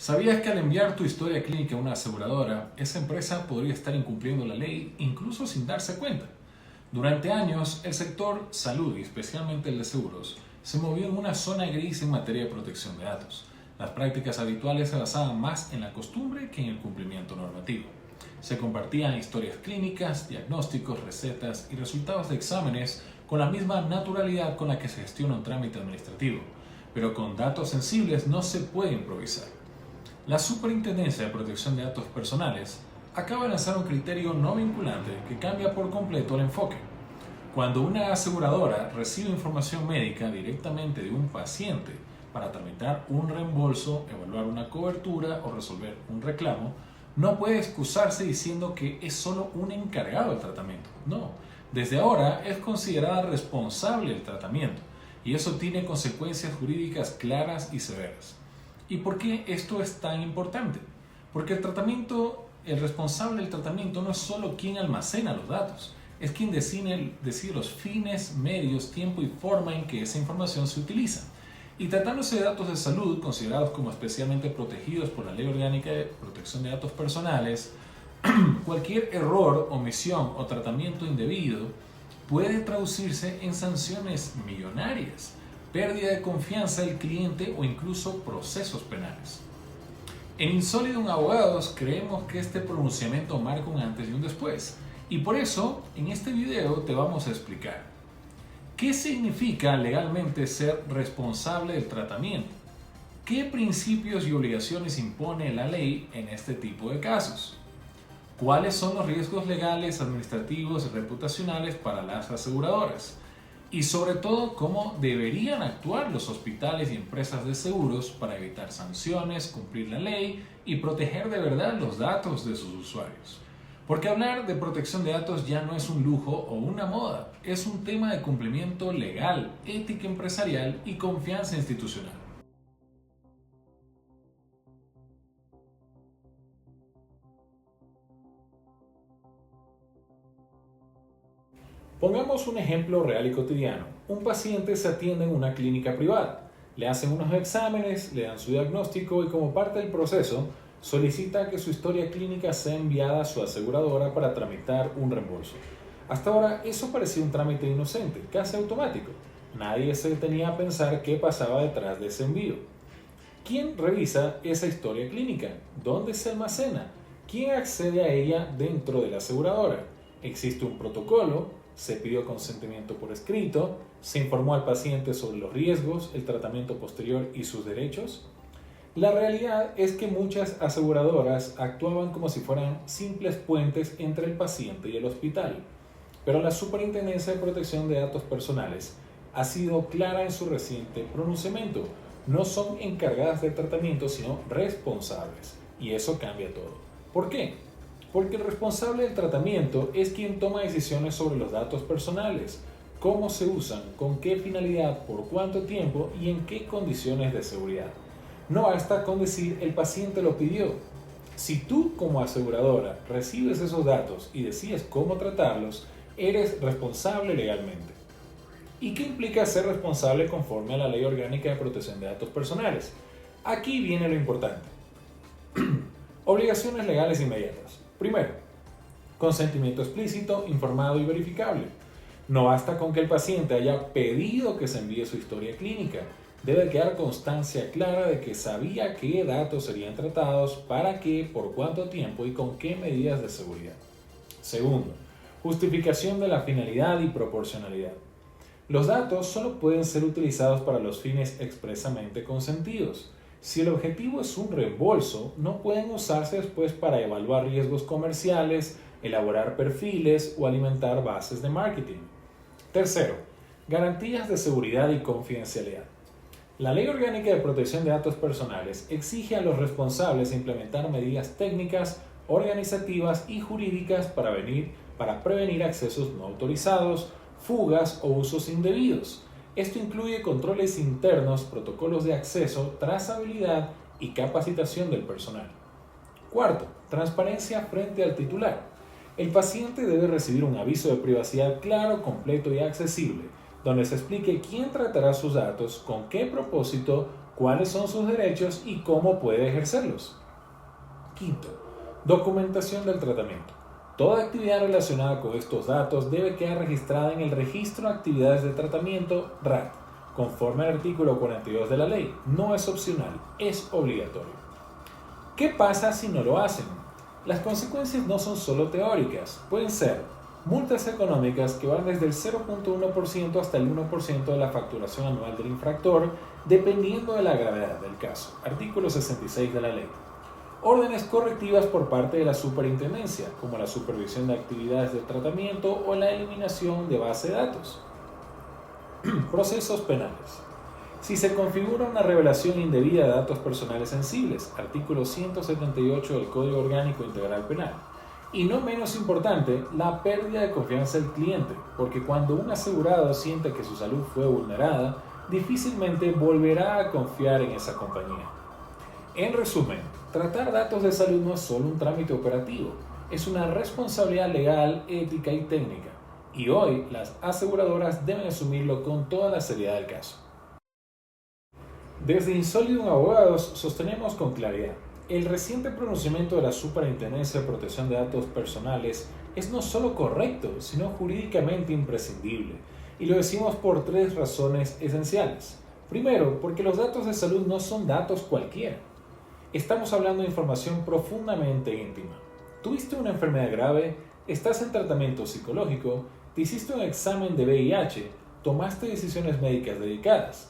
¿Sabías que al enviar tu historia clínica a una aseguradora, esa empresa podría estar incumpliendo la ley incluso sin darse cuenta? Durante años, el sector salud y especialmente el de seguros se movió en una zona gris en materia de protección de datos. Las prácticas habituales se basaban más en la costumbre que en el cumplimiento normativo. Se compartían historias clínicas, diagnósticos, recetas y resultados de exámenes con la misma naturalidad con la que se gestiona un trámite administrativo, pero con datos sensibles no se puede improvisar. La Superintendencia de Protección de Datos Personales acaba de lanzar un criterio no vinculante que cambia por completo el enfoque. Cuando una aseguradora recibe información médica directamente de un paciente para tramitar un reembolso, evaluar una cobertura o resolver un reclamo, no puede excusarse diciendo que es solo un encargado del tratamiento. No, desde ahora es considerada responsable del tratamiento y eso tiene consecuencias jurídicas claras y severas. ¿Y por qué esto es tan importante? Porque el responsable del tratamiento no es solo quien almacena los datos, es quien decide los fines, medios, tiempo y forma en que esa información se utiliza. Y tratándose de datos de salud considerados como especialmente protegidos por la Ley Orgánica de Protección de Datos Personales, cualquier error, omisión o tratamiento indebido puede traducirse en sanciones millonarias, pérdida de confianza del cliente o incluso procesos penales. En Insólidum Abogados creemos que este pronunciamiento marca un antes y un después, y por eso en este video te vamos a explicar qué significa legalmente ser responsable del tratamiento, qué principios y obligaciones impone la ley en este tipo de casos, cuáles son los riesgos legales, administrativos y reputacionales para las aseguradoras, y sobre todo cómo deberían actuar los hospitales y empresas de seguros para evitar sanciones, cumplir la ley y proteger de verdad los datos de sus usuarios. Porque hablar de protección de datos ya no es un lujo o una moda, es un tema de cumplimiento legal, ética empresarial y confianza institucional. Pongamos un ejemplo real y cotidiano. Un paciente se atiende en una clínica privada. Le hacen unos exámenes, le dan su diagnóstico y como parte del proceso solicita que su historia clínica sea enviada a su aseguradora para tramitar un reembolso. Hasta ahora eso parecía un trámite inocente, casi automático. Nadie se detenía a pensar qué pasaba detrás de ese envío. ¿Quién revisa esa historia clínica? ¿Dónde se almacena? ¿Quién accede a ella dentro de la aseguradora? ¿Existe un protocolo? ¿Se pidió consentimiento por escrito? ¿Se informó al paciente sobre los riesgos, el tratamiento posterior y sus derechos? La realidad es que muchas aseguradoras actuaban como si fueran simples puentes entre el paciente y el hospital, pero la Superintendencia de Protección de Datos Personales ha sido clara en su reciente pronunciamiento. No son encargadas del tratamiento, sino responsables, y eso cambia todo. ¿Por qué? Porque el responsable del tratamiento es quien toma decisiones sobre los datos personales, cómo se usan, con qué finalidad, por cuánto tiempo y en qué condiciones de seguridad. No basta con decir el paciente lo pidió. Si tú como aseguradora recibes esos datos y decides cómo tratarlos, eres responsable legalmente. ¿Y qué implica ser responsable conforme a la Ley Orgánica de Protección de Datos Personales? Aquí viene lo importante. Obligaciones legales inmediatas. Primero, consentimiento explícito, informado y verificable. No basta con que el paciente haya pedido que se envíe su historia clínica. Debe quedar constancia clara de que sabía qué datos serían tratados, para qué, por cuánto tiempo y con qué medidas de seguridad. Segundo, justificación de la finalidad y proporcionalidad. Los datos solo pueden ser utilizados para los fines expresamente consentidos. Si el objetivo es un reembolso, no pueden usarse después para evaluar riesgos comerciales, elaborar perfiles o alimentar bases de marketing. Tercero, garantías de seguridad y confidencialidad. La Ley Orgánica de Protección de Datos Personales exige a los responsables implementar medidas técnicas, organizativas y jurídicas para prevenir accesos no autorizados, fugas o usos indebidos. Esto incluye controles internos, protocolos de acceso, trazabilidad y capacitación del personal. Cuarto, transparencia frente al titular. El paciente debe recibir un aviso de privacidad claro, completo y accesible, donde se explique quién tratará sus datos, con qué propósito, cuáles son sus derechos y cómo puede ejercerlos. Quinto, documentación del tratamiento. Toda actividad relacionada con estos datos debe quedar registrada en el Registro de Actividades de Tratamiento RAT, conforme al artículo 42 de la ley. No es opcional, es obligatorio. ¿Qué pasa si no lo hacen? Las consecuencias no son solo teóricas, pueden ser multas económicas que van desde el 0.1% hasta el 1% de la facturación anual del infractor, dependiendo de la gravedad del caso. Artículo 66 de la ley. Órdenes correctivas por parte de la superintendencia, como la supervisión de actividades de tratamiento o la eliminación de base de datos. Procesos penales. Si se configura una revelación indebida de datos personales sensibles, artículo 178 del Código Orgánico Integral Penal. Y no menos importante, la pérdida de confianza del cliente, porque cuando un asegurado siente que su salud fue vulnerada, difícilmente volverá a confiar en esa compañía. En resumen, tratar datos de salud no es solo un trámite operativo, es una responsabilidad legal, ética y técnica, y hoy las aseguradoras deben asumirlo con toda la seriedad del caso. Desde Insólidum Abogados sostenemos con claridad, el reciente pronunciamiento de la Superintendencia de Protección de Datos Personales es no solo correcto, sino jurídicamente imprescindible, y lo decimos por tres razones esenciales. Primero, porque los datos de salud no son datos cualquiera. Estamos hablando de información profundamente íntima. ¿Tuviste una enfermedad grave? ¿Estás en tratamiento psicológico? ¿Te hiciste un examen de VIH? ¿Tomaste decisiones médicas dedicadas?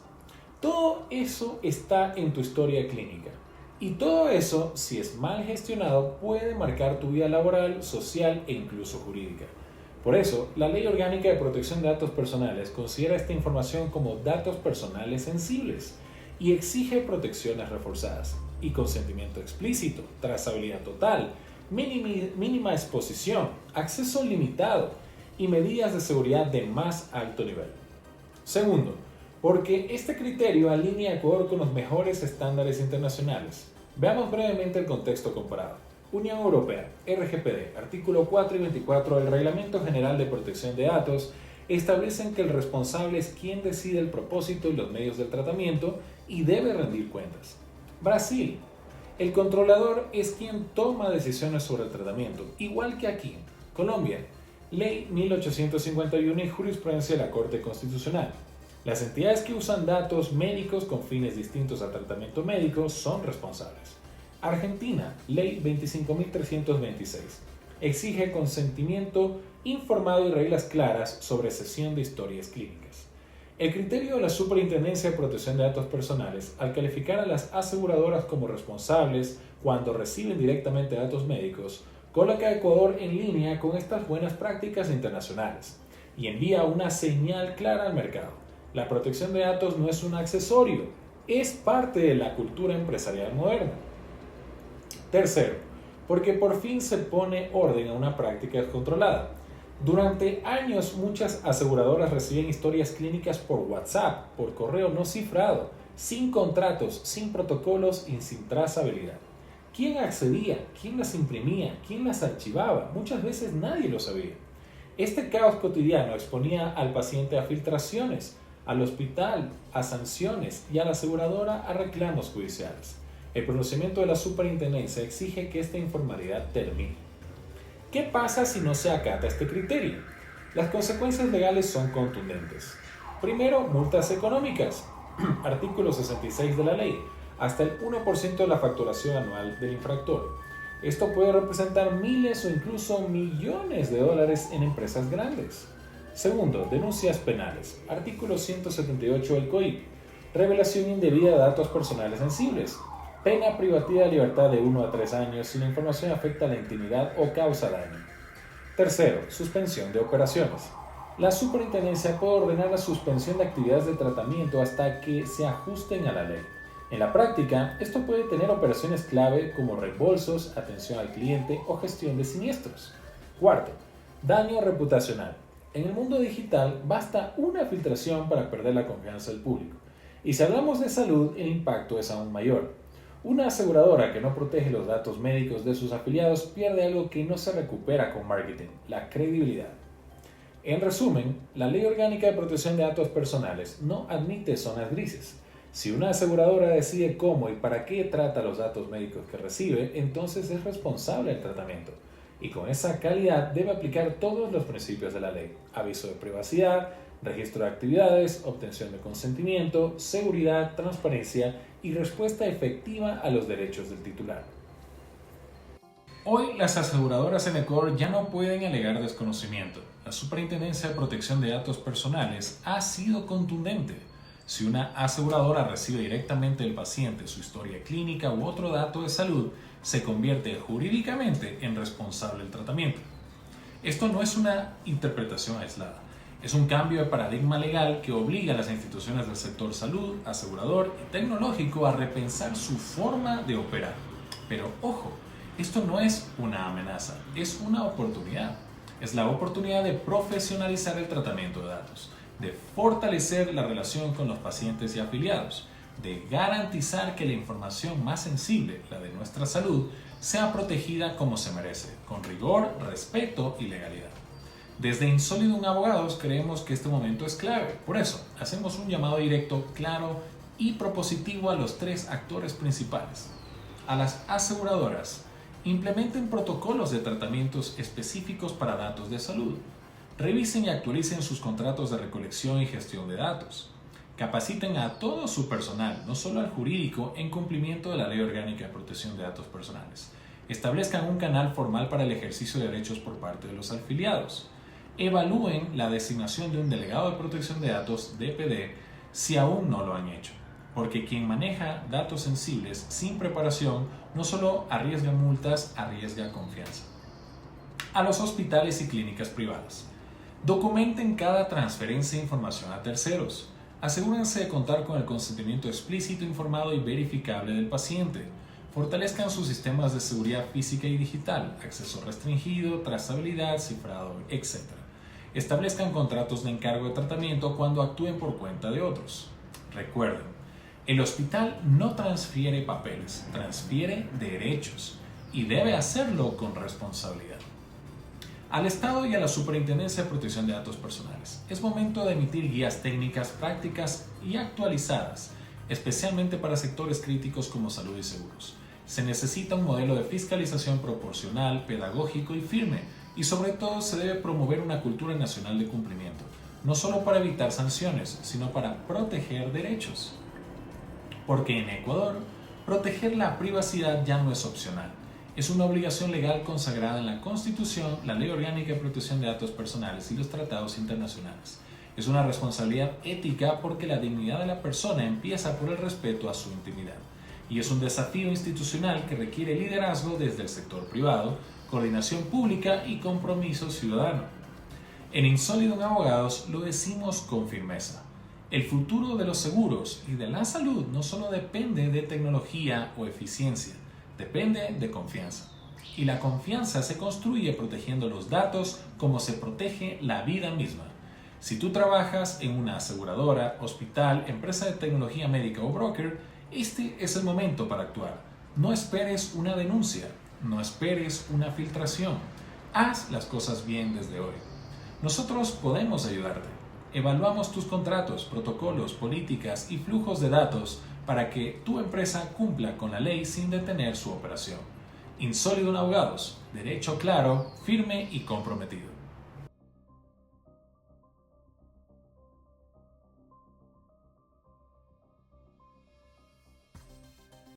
Todo eso está en tu historia clínica. Y todo eso, si es mal gestionado, puede marcar tu vida laboral, social e incluso jurídica. Por eso, la Ley Orgánica de Protección de Datos Personales considera esta información como datos personales sensibles y exige protecciones reforzadas y consentimiento explícito, trazabilidad total, mínima exposición, acceso limitado y medidas de seguridad de más alto nivel. Segundo, porque este criterio alinea a Ecuador con los mejores estándares internacionales. Veamos brevemente el contexto comparado. Unión Europea, RGPD, artículo 4 y 24 del Reglamento General de Protección de Datos establecen que el responsable es quien decide el propósito y los medios del tratamiento y debe rendir cuentas. Brasil, el controlador es quien toma decisiones sobre el tratamiento, igual que aquí. Colombia, Ley 1851 y jurisprudencia de la Corte Constitucional. Las entidades que usan datos médicos con fines distintos al tratamiento médico son responsables. Argentina, Ley 25.326. Exige consentimiento informado y reglas claras sobre cesión de historias clínicas. El criterio de la Superintendencia de Protección de Datos Personales, al calificar a las aseguradoras como responsables cuando reciben directamente datos médicos, coloca a Ecuador en línea con estas buenas prácticas internacionales y envía una señal clara al mercado. La protección de datos no es un accesorio, es parte de la cultura empresarial moderna. Tercero, porque por fin se pone orden a una práctica descontrolada. Durante años muchas aseguradoras reciben historias clínicas por WhatsApp, por correo no cifrado, sin contratos, sin protocolos y sin trazabilidad. ¿Quién accedía? ¿Quién las imprimía? ¿Quién las archivaba? Muchas veces nadie lo sabía. Este caos cotidiano exponía al paciente a filtraciones, al hospital a sanciones y a la aseguradora a reclamos judiciales. El pronunciamiento de la superintendencia exige que esta informalidad termine. ¿Qué pasa si no se acata este criterio? Las consecuencias legales son contundentes. Primero, multas económicas. Artículo 66 de la ley. Hasta el 1% de la facturación anual del infractor. Esto puede representar miles o incluso millones de dólares en empresas grandes. Segundo, denuncias penales. Artículo 178 del COIP. Revelación indebida de datos personales sensibles. Pena privativa de libertad de 1 a 3 años si la información afecta a la intimidad o causa daño. Tercero, suspensión de operaciones. La superintendencia puede ordenar la suspensión de actividades de tratamiento hasta que se ajusten a la ley. En la práctica, esto puede tener operaciones clave como reembolsos, atención al cliente o gestión de siniestros. Cuarto, daño reputacional. En el mundo digital basta una filtración para perder la confianza del público. Y si hablamos de salud, el impacto es aún mayor. Una aseguradora que no protege los datos médicos de sus afiliados pierde algo que no se recupera con marketing, la credibilidad. En resumen, la Ley Orgánica de Protección de Datos Personales no admite zonas grises. Si una aseguradora decide cómo y para qué trata los datos médicos que recibe, entonces es responsable del tratamiento. Y con esa calidad debe aplicar todos los principios de la ley: aviso de privacidad, registro de actividades, obtención de consentimiento, seguridad, transparencia y respuesta efectiva a los derechos del titular. Hoy las aseguradoras en Ecuador ya no pueden alegar desconocimiento. La Superintendencia de Protección de Datos Personales ha sido contundente. Si una aseguradora recibe directamente del paciente su historia clínica u otro dato de salud, se convierte jurídicamente en responsable del tratamiento. Esto no es una interpretación aislada, es un cambio de paradigma legal que obliga a las instituciones del sector salud, asegurador y tecnológico a repensar su forma de operar. Pero ojo, esto no es una amenaza, es una oportunidad. Es la oportunidad de profesionalizar el tratamiento de datos, de fortalecer la relación con los pacientes y afiliados, de garantizar que la información más sensible, la de nuestra salud, sea protegida como se merece, con rigor, respeto y legalidad. Desde Insolidum Abogados creemos que este momento es clave. Por eso, hacemos un llamado directo, claro y propositivo a los tres actores principales. A las aseguradoras: implementen protocolos de tratamientos específicos para datos de salud. Revisen y actualicen sus contratos de recolección y gestión de datos. Capaciten a todo su personal, no solo al jurídico, en cumplimiento de la Ley Orgánica de Protección de Datos Personales. Establezcan un canal formal para el ejercicio de derechos por parte de los afiliados. Evalúen la designación de un delegado de protección de datos, DPD, si aún no lo han hecho. Porque quien maneja datos sensibles sin preparación no solo arriesga multas, arriesga confianza. A los hospitales y clínicas privadas: documenten cada transferencia de información a terceros. Asegúrense de contar con el consentimiento explícito, informado y verificable del paciente. Fortalezcan sus sistemas de seguridad física y digital, acceso restringido, trazabilidad, cifrado, etc. Establezcan contratos de encargo de tratamiento cuando actúen por cuenta de otros. Recuerden, el hospital no transfiere papeles, transfiere derechos y debe hacerlo con responsabilidad. Al Estado y a la Superintendencia de Protección de Datos Personales, es momento de emitir guías técnicas, prácticas y actualizadas, especialmente para sectores críticos como salud y seguros. Se necesita un modelo de fiscalización proporcional, pedagógico y firme, y sobre todo se debe promover una cultura nacional de cumplimiento, no solo para evitar sanciones, sino para proteger derechos. Porque en Ecuador, proteger la privacidad ya no es opcional. Es una obligación legal consagrada en la Constitución, la Ley Orgánica de Protección de Datos Personales y los tratados internacionales. Es una responsabilidad ética porque la dignidad de la persona empieza por el respeto a su intimidad. Y es un desafío institucional que requiere liderazgo desde el sector privado, coordinación pública y compromiso ciudadano. En Insolidum Abogados lo decimos con firmeza: el futuro de los seguros y de la salud no solo depende de tecnología o eficiencia, depende de confianza. Y la confianza se construye protegiendo los datos como se protege la vida misma. Si tú trabajas en una aseguradora, hospital, empresa de tecnología médica o broker, este es el momento para actuar. No esperes una denuncia, no esperes una filtración. Haz las cosas bien desde hoy. Nosotros podemos ayudarte. Evaluamos tus contratos, protocolos, políticas y flujos de datos para que tu empresa cumpla con la ley sin detener su operación. Insolidum Abogados, derecho claro, firme y comprometido.